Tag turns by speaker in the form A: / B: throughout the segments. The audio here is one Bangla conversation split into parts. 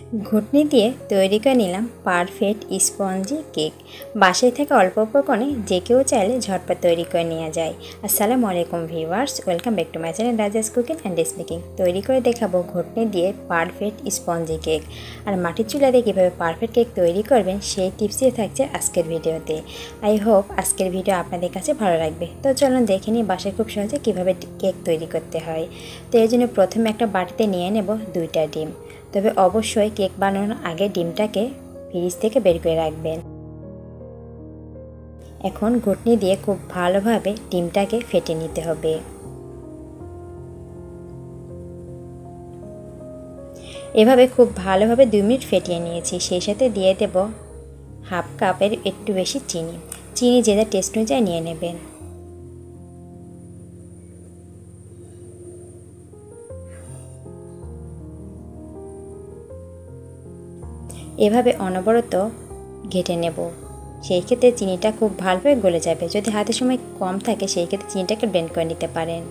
A: ঘুটনি দিয়ে তৈরি করে নিলাম পারফেক্ট স্পঞ্জি কেক। বাসায় থেকে অল্প উপকরণে যে কেউ চাইলে ঝটপট তৈরি করে নেওয়া যায়। আসসালামু আলাইকুম viewers, welcome back to my channel Raja's cooking and speaking. তৈরি করে দেখাবো ঘুটনি দিয়ে পারফেক্ট স্পঞ্জি কেক। আর মাটির চুলাতে কীভাবে পারফেক্ট কেক তৈরি করবেন সেই টিপসই থাকছে আজকের ভিডিওতে। আই হোপ আজকের ভিডিও আপনাদের কাছে ভালো লাগবে। তো চলুন দেখে নিই বাসায় খুব সহজে কীভাবে কেক তৈরি করতে হয়। তো এর জন্য প্রথমে একটা বাটিতে নিয়ে নেব 2টা ডিম। তবে অবশ্যই কেক বানানোর আগে ডিমটাকে ফ্রিজ থেকে বের করে রাখবেন। এখন ঘুটনি দিয়ে খুব ভালোভাবে ডিমটাকে ফেটে নিতে হবে। এভাবে খুব ভালোভাবে 2 মিনিট ফেটিয়ে নিয়েছি। সেই সাথে দিয়ে দেব হাফ কাপের একটু বেশি চিনি। চিনি যে যার টেস্ট অনুযায়ী নিয়ে নেবেন। এভাবে অনবরত ঘেটে নেব। সেই ক্ষেত্রে চিনিটা খুব ভালোভাবে গলে যাবে। যদি হাতে সময় কম থাকে সেই ক্ষেত্রে চিনিটাকে ব্লেন্ড করে নিতে পারেন।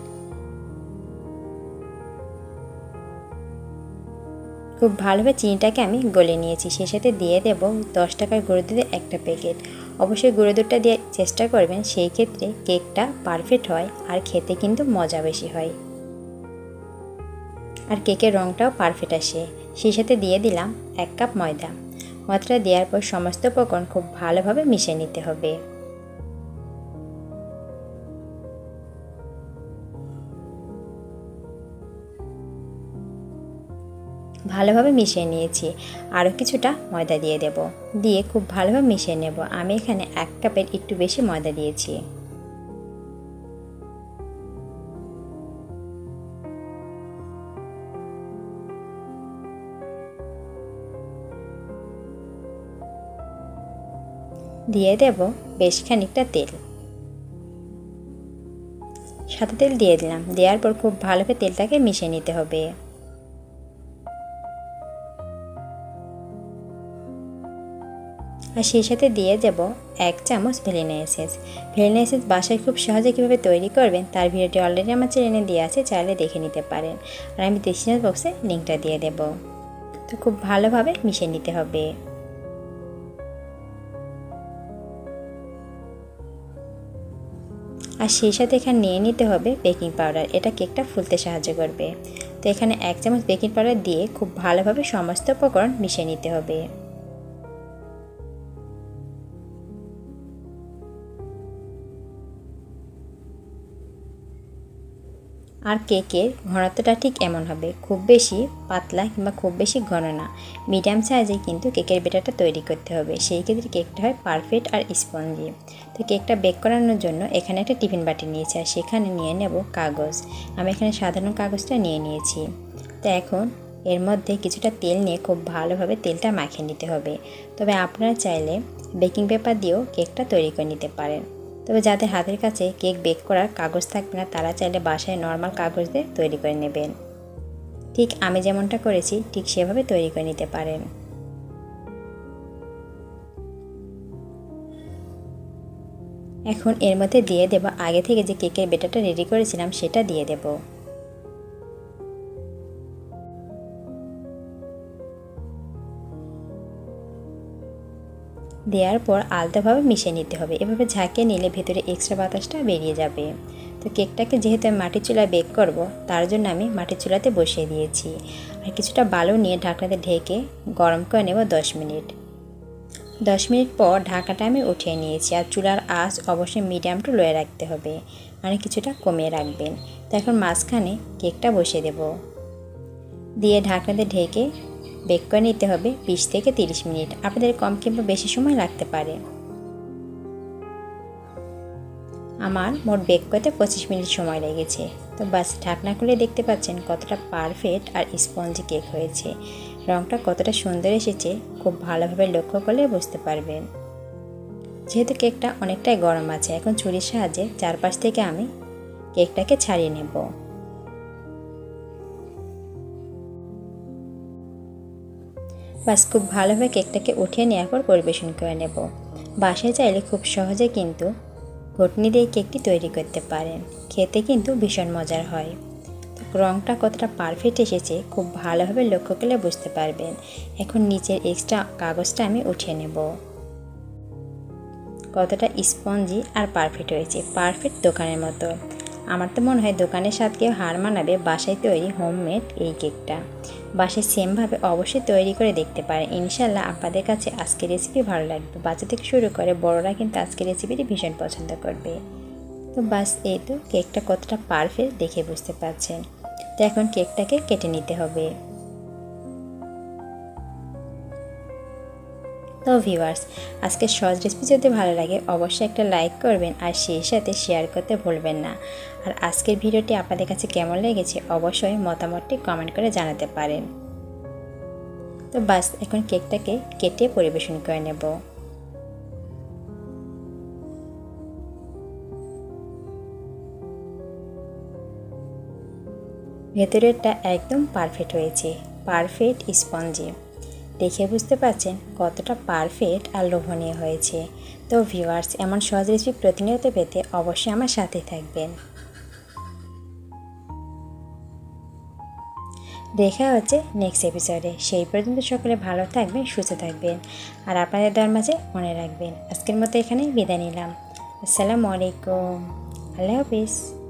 A: খুব ভালোভাবে চিনিটাকে আমি গলে নিয়েছি। সেই সাথে দিয়ে দেব 10 টাকার গুঁড়ো দুধের একটা প্যাকেট। অবশ্যই গুঁড়ো দুধটা দিয়ে চেষ্টা করবেন, সেই ক্ষেত্রে কেকটা পারফেক্ট হয় আর খেতে কিন্তু মজা বেশি হয় আর কেকের রঙটাও পারফেক্ট আসে। সেই সাথে দিয়ে দিলাম 1 কাপ ময়দা। ময়দাটা দেওয়ার পর সমস্ত উপকরণ খুব ভালোভাবে মিশিয়ে নিতে হবে। ভালোভাবে মিশিয়ে নিয়েছি। আরও কিছুটা ময়দা দিয়ে দেব। দিয়ে খুব ভালোভাবে মিশিয়ে নেব। আমি এখানে 1 কাপের একটু বেশি ময়দা দিয়েছি। দিয়ে দেব বেশ খানিকটা তেল। সাদা তেল দিয়ে দিলাম। দেওয়ার পর খুব ভালোভাবে তেলটাকে মিশিয়ে নিতে হবে। আর সেই সাথে দিয়ে দেব 1 চামচ ভ্যানিলা এসেন্স। ভ্যানিলা এসেন্স বাসায় খুব সহজে কীভাবে তৈরি করবেন তার ভিডিওটি অলরেডি আমার চ্যানেলে দেওয়া আছে, চাইলে দেখে নিতে পারেন। আর আমি ডেসক্রিপশন বক্সে লিঙ্কটা দিয়ে দেব। তো খুব ভালোভাবে মিশিয়ে নিতে হবে। আর সেই সাথে এখানে নিয়ে নিতে হবে বেকিং পাউডার। এটা কেকটা ফুলতে সাহায্য করবে। তো এখানে 1 চামচ বেকিং পাউডার দিয়ে খুব ভালোভাবে সমস্ত উপকরণ মিশিয়ে নিতে হবে। আর কেকের ঘনত্বটা ঠিক এমন হবে, খুব বেশি পাতলা কিংবা খুব বেশি ঘন না, মিডিয়াম সাইজে কিন্তু কেকের ব্যাটারটা তৈরি করতে হবে। সেই ক্ষেত্রে কেকটা হয় পারফেক্ট আর স্পঞ্জি। তো কেকটা বেক করানোর জন্য এখানে একটা টিফিন বাটি নিয়েছি আর সেখানে নিয়ে নেব কাগজ। আমি এখানে সাধারণ কাগজটা নিয়ে নিয়েছি। তো এখন এর মধ্যে কিছুটা তেল নিয়ে খুব ভালোভাবে তেলটা মাখিয়ে নিতে হবে। তবে আপনারা চাইলে বেকিং পেপার দিয়েও কেকটা তৈরি করে নিতে পারেন। তবে যাদের হাতের কাছে কেক বেক করার কাগজ থাকবে না তারা চাইলে বাসায় নর্মাল কাগজ দিয়ে তৈরি করে নেবেন। ঠিক আমি যেমনটা করেছি ঠিক সেভাবে তৈরি করে নিতে পারেন। এখন এর মধ্যে দিয়ে দেব আগে থেকে যে কেকের ব্যাটারটা রেডি করেছিলাম সেটা দিয়ে দেব। দেওয়ার পর আলতোভাবে মিশিয়ে নিতে হবে। এভাবে ঝাঁকিয়ে নিলে ভেতরে এক্সট্রা বাতাসটা বেরিয়ে যাবে। তো কেকটাকে যেহেতু আমি মাটির চুলায় বেক করব তার জন্য আমি মাটির চুলাতে বসিয়ে দিয়েছি। আর কিছুটা বালু নিয়ে ঢাকনাতে ঢেকে গরম করে নেব 10 মিনিট। 10 মিনিট পর ঢাকাটা আমি উঠিয়ে নিয়েছি। আর চুলার আঁচ অবশ্যই মিডিয়াম টু লোয়ে রাখতে হবে, মানে কিছুটা কমিয়ে রাখবেন। তো এখন মাঝখানে কেকটা বসিয়ে দেব। দিয়ে ঢাকনাতে ঢেকে বেক করে নিতে হবে 20 থেকে 30 মিনিট। আপনাদের কম কিংবা বেশি সময় লাগতে পারে। আমার মোট বেক করতে 25 মিনিট সময় লেগেছে। তো বাস ঢাকনা খুলে দেখতে পাচ্ছেন কতটা পারফেক্ট আর স্পঞ্জি কেক হয়েছে। রঙটা কতটা সুন্দর এসেছে খুব ভালোভাবে লক্ষ্য করলে বুঝতে পারবেন। যেহেতু কেকটা অনেকটাই গরম আছে, এখন ছুরির সাহায্যে চারপাশ থেকে আমি কেকটাকে ছাড়িয়ে নেব। বাস খুব ভালোভাবে কেকটাকে উঠিয়ে নেওয়ার পর পরিবেশন করে নেব। বাসায় চাইলে খুব সহজে কিন্তু ঘুটনি দিয়ে কেকটি তৈরি করতে পারেন। খেতে কিন্তু ভীষণ মজার হয়। রঙটা কতটা পারফেক্ট এসেছে খুব ভালোভাবে লক্ষ্য করলে বুঝতে পারবেন। এখন নিচের এক্সট্রা কাগজটা আমি উঠিয়ে নেব। কতটা স্পঞ্জি আর পারফেক্ট হয়েছে, পারফেক্ট দোকানের মতো। আমার তো মনে হয় দোকানের স্বাদকেও হার মানাবে বাসায় তৈরি হোমমেড এই কেকটা। বাসায় সেমভাবে অবশ্যই তৈরি করে দেখতে পারেন। ইনশাল্লাহ আপনাদের কাছে আজকের রেসিপি ভালো লাগবে। বাচ্চা থেকে শুরু করে বড়রা কিন্তু আজকের রেসিপিটি ভীষণ পছন্দ করবে। তো বাস এই তো কেকটা কতটা পারফেক্ট দেখে বুঝতে পারছেন। তো এখন কেকটাকে কেটে নিতে হবে। তো ভিউয়ার্স, আজকের সহজ রেসিপি যদি ভালো লাগে অবশ্যই একটা লাইক করবেন আর সেই সাথে শেয়ার করতে ভুলবেন না। আর আজকের ভিডিওটি আপনাদের কাছে কেমন লেগেছে অবশ্যই মতামতটি কমেন্ট করে জানাতে পারেন। তো বাস এখন কেকটাকে কেটে পরিবেশন করে নেব। ভেতরেরটা একদম পারফেক্ট হয়েছে, পারফেক্ট স্পঞ্জি। দেখে বুঝতে পারছেন কতটা পারফেক্ট আর লোভনীয় হয়েছে। তো ভিউয়ার্স, এমন সহজ রেসিপি প্রতিনিয়ত পেতে অবশ্যই আমার সাথে থাকবেন। দেখা হচ্ছে নেক্সট এপিসোডে। সেই পর্যন্ত সকলে ভালো থাকবেন, সুস্থ থাকবেন আর আপনাদের দর মাঝে মনে রাখবেন। আজকের মতো এখানেই বিদায় নিলাম। আসসালামু আলাইকুম, আল্লাহ হাফিজ।